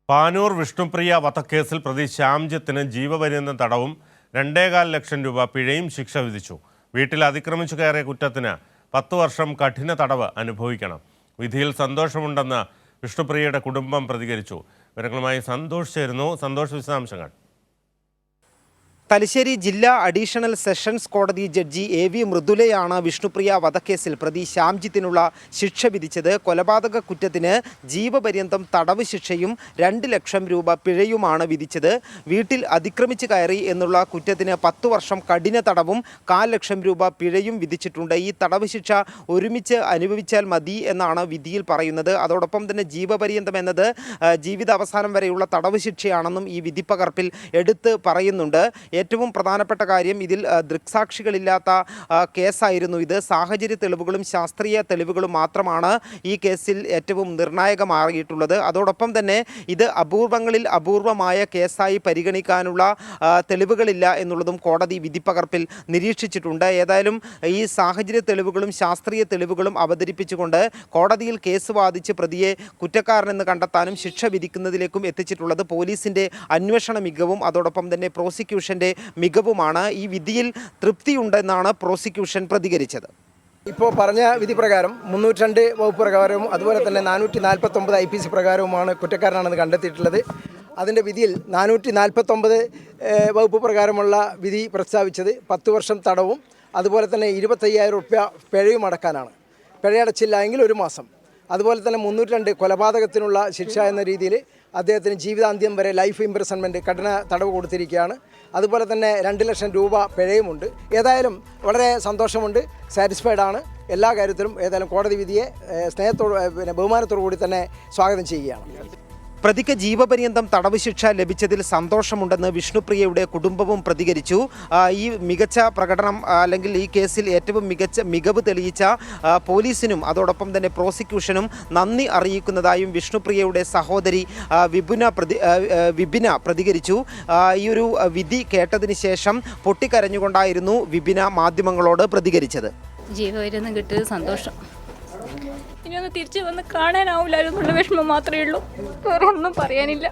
പാനൂർ വിഷ്ണുപ്രിയ വധക്കേസിൽ പ്രതി ശ്യാംജിത്തിന് ജീവപര്യന്തം തടവും 2.25 ലക്ഷം രൂപ പിഴയും ശിക്ഷ വിധിച്ചു. വീട്ടിൽ അതിക്രമിച്ചു കയറിയ കുറ്റത്തിന് 10 വർഷം കഠിന തടവ് അനുഭവിക്കണം. വിധിയിൽ സന്തോഷമുണ്ടെന്ന് വിഷ്ണുപ്രിയയുടെ കുടുംബം പ്രതികരിച്ചു. വിവരങ്ങളുമായി സന്തോഷ് ചേരുന്നു. സന്തോഷ്, വിശദാംശങ്ങൾ. തലശ്ശേരി ജില്ലാ അഡീഷണൽ സെഷൻസ് കോടതി ജഡ്ജി AV മൃദുലയാണ് വിഷ്ണുപ്രിയ വധക്കേസിൽ പ്രതി ശ്യാംജിത്തിനുള്ള ശിക്ഷ വിധിച്ചത്. കൊലപാതക കുറ്റത്തിന് ജീവപര്യന്തം തടവ് ശിക്ഷയും 2 ലക്ഷം രൂപ പിഴയുമാണ് വിധിച്ചത്. വീട്ടിൽ അതിക്രമിച്ച് കയറി എന്നുള്ള കുറ്റത്തിന് 10 വർഷം കഠിന തടവും 1/4 ലക്ഷം രൂപ പിഴയും വിധിച്ചിട്ടുണ്ട്. ഈ തടവ് ശിക്ഷ ഒരുമിച്ച് അനുഭവിച്ചാൽ മതി എന്നാണ് വിധിയിൽ പറയുന്നത്. അതോടൊപ്പം തന്നെ ജീവപര്യന്തം എന്നത് ജീവിതാവസാനം വരെയുള്ള തടവ് ശിക്ഷയാണെന്നും ഈ വിധിപ്പകർപ്പിൽ എടുത്ത് പറയുന്നുണ്ട്. ഏറ്റവും പ്രധാനപ്പെട്ട കാര്യം, ഇതിൽ ദൃക്സാക്ഷികളില്ലാത്ത കേസായിരുന്നു ഇത്. സാഹചര്യ തെളിവുകളും ശാസ്ത്രീയ തെളിവുകളും മാത്രമാണ് ഈ കേസിൽ ഏറ്റവും നിർണായകമായിട്ടുള്ളത്. അതോടൊപ്പം തന്നെ ഇത് അപൂർവങ്ങളിൽ അപൂർവമായ കേസായി പരിഗണിക്കാനുള്ള തെളിവുകളില്ല എന്നുള്ളതും കോടതി വിധിപ്പകർപ്പിൽ നിരീക്ഷിച്ചിട്ടുണ്ട്. ഏതായാലും ഈ സാഹചര്യ തെളിവുകളും ശാസ്ത്രീയ തെളിവുകളും അവതരിപ്പിച്ചുകൊണ്ട് കോടതിയിൽ കേസ് വാദിച്ച് പ്രതിയെ കുറ്റക്കാരനെന്ന് കണ്ടെത്താനും ശിക്ഷ വിധിക്കുന്നതിലേക്കും എത്തിച്ചിട്ടുള്ളത് പോലീസിൻ്റെ അന്വേഷണ മികവും അതോടൊപ്പം തന്നെ പ്രോസിക്യൂഷൻ്റെ മികവുമാണ്. ഈ വിധിയിൽ തൃപ്തിയുണ്ടെന്നാണ് പ്രോസിക്യൂഷൻ പ്രതികരിച്ചത്. ഇപ്പോൾ പറഞ്ഞ വിധി പ്രകാരം 302 വകുപ്പ് പ്രകാരവും അതുപോലെ തന്നെ 449 IPC പ്രകാരവുമാണ് കുറ്റക്കാരനാണെന്ന് കണ്ടെത്തിയിട്ടുള്ളത്. അതിൻ്റെ വിധിയിൽ 449 വകുപ്പ് പ്രകാരമുള്ള വിധി പ്രസ്താവിച്ചത് 10 വർഷം തടവും അതുപോലെ തന്നെ 25,000 രൂപ പിഴയും അടക്കാനാണ്. പിഴയടച്ചില്ല എങ്കിൽ 1 മാസം. അതുപോലെ തന്നെ 302 കൊലപാതകത്തിനുള്ള ശിക്ഷ എന്ന രീതിയിൽ അദ്ദേഹത്തിന് ജീവിതാന്ത്യം വരെ ലൈഫ് ഇംപ്രിസൺമെൻറ്റ് കഠിന തടവ് കൊടുത്തിരിക്കുകയാണ്. അതുപോലെ തന്നെ 2 ലക്ഷം രൂപ പിഴയുമുണ്ട്. ഏതായാലും വളരെ സന്തോഷമുണ്ട്, സാറ്റിസ്ഫൈഡ് ആണ് എല്ലാ കാര്യത്തിലും. ഏതായാലും കോടതി വിധിയെ ബഹുമാനത്തോടു കൂടി തന്നെ സ്വാഗതം ചെയ്യുകയാണ്. പ്രതിക്ക് ജീവപര്യന്തം തടവ് ശിക്ഷ ലഭിച്ചതിൽ സന്തോഷമുണ്ടെന്ന് വിഷ്ണുപ്രിയയുടെ കുടുംബവും പ്രതികരിച്ചു. ഈ മികച്ച പ്രകടനം അല്ലെങ്കിൽ ഈ കേസിൽ ഏറ്റവും മികവ് തെളിയിച്ച പോലീസിനും അതോടൊപ്പം തന്നെ പ്രോസിക്യൂഷനും നന്ദി അറിയിക്കുന്നതായും വിഷ്ണുപ്രിയയുടെ സഹോദരി വിപിന പ്രതികരിച്ചു. ഈ ഒരു വിധി കേട്ടതിന് ശേഷം പൊട്ടിക്കരഞ്ഞുകൊണ്ടായിരുന്നു വിപിന മാധ്യമങ്ങളോട് പ്രതികരിച്ചത്. ജീവപര്യന്തം കിട്ടിയത് സന്തോഷം. ഇനിയൊന്ന് തിരിച്ചു വന്ന് കാണാനാവില്ലായിരുന്നുള്ള വിഷമം മാത്രമേ ഉള്ളൂ. വേറെ ഒന്നും പറയാനില്ല.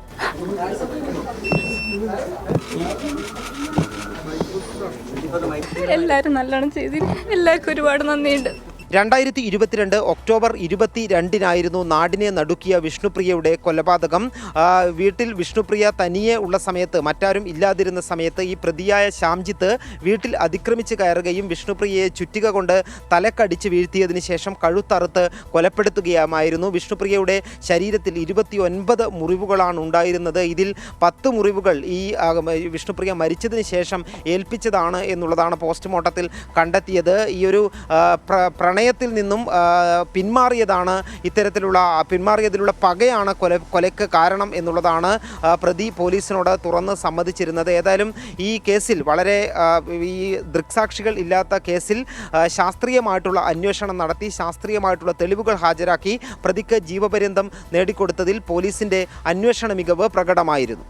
എല്ലാവരും നല്ലോണം ചെയ്തില്ല. എല്ലാവർക്കും ഒരുപാട് നന്ദിയുണ്ട്. 2022 ഒക്ടോബർ 22-നായിരുന്നു നാടിനെ നടുക്കിയ വിഷ്ണുപ്രിയയുടെ കൊലപാതകം. വീട്ടിൽ വിഷ്ണുപ്രിയ തനിയെ ഉള്ള സമയത്ത്, മറ്റാരും ഇല്ലാതിരുന്ന സമയത്ത് ഈ പ്രതിയായ ശ്യാംജിത്ത് വീട്ടിൽ അതിക്രമിച്ച് കയറുകയും വിഷ്ണുപ്രിയയെ ചുറ്റിക കൊണ്ട് തലക്കടിച്ച് വീഴ്ത്തിയതിന് ശേഷം കഴുത്തറുത്ത് കൊലപ്പെടുത്തുകയുമായിരുന്നു. വിഷ്ണുപ്രിയയുടെ ശരീരത്തിൽ 29 മുറിവുകളാണ് ഉണ്ടായിരുന്നത്. ഇതിൽ 10 മുറിവുകൾ ഈ വിഷ്ണുപ്രിയ മരിച്ചതിന് ശേഷം ഏൽപ്പിച്ചതാണ് എന്നുള്ളതാണ് പോസ്റ്റ്മോർട്ടത്തിൽ കണ്ടെത്തിയത്. ഈ ഒരു പ്രണയത്തിൽ നിന്നും പിന്മാറിയതിലുള്ള പകയാണ് കൊലയ്ക്ക് കാരണം എന്നുള്ളതാണ് പ്രതി പോലീസിനോട് തുറന്ന് സമ്മതിച്ചിരുന്നത്. ഏതായാലും ഈ കേസിൽ വളരെ ഈ ദൃക്സാക്ഷികൾ ഇല്ലാത്ത കേസിൽ ശാസ്ത്രീയമായിട്ടുള്ള അന്വേഷണം നടത്തി ശാസ്ത്രീയമായിട്ടുള്ള തെളിവുകൾ ഹാജരാക്കി പ്രതിക്ക് ജീവപര്യന്തം നേടിക്കൊടുത്തതിൽ പോലീസിൻ്റെ അന്വേഷണ മികവ് പ്രകടമായിരുന്നു.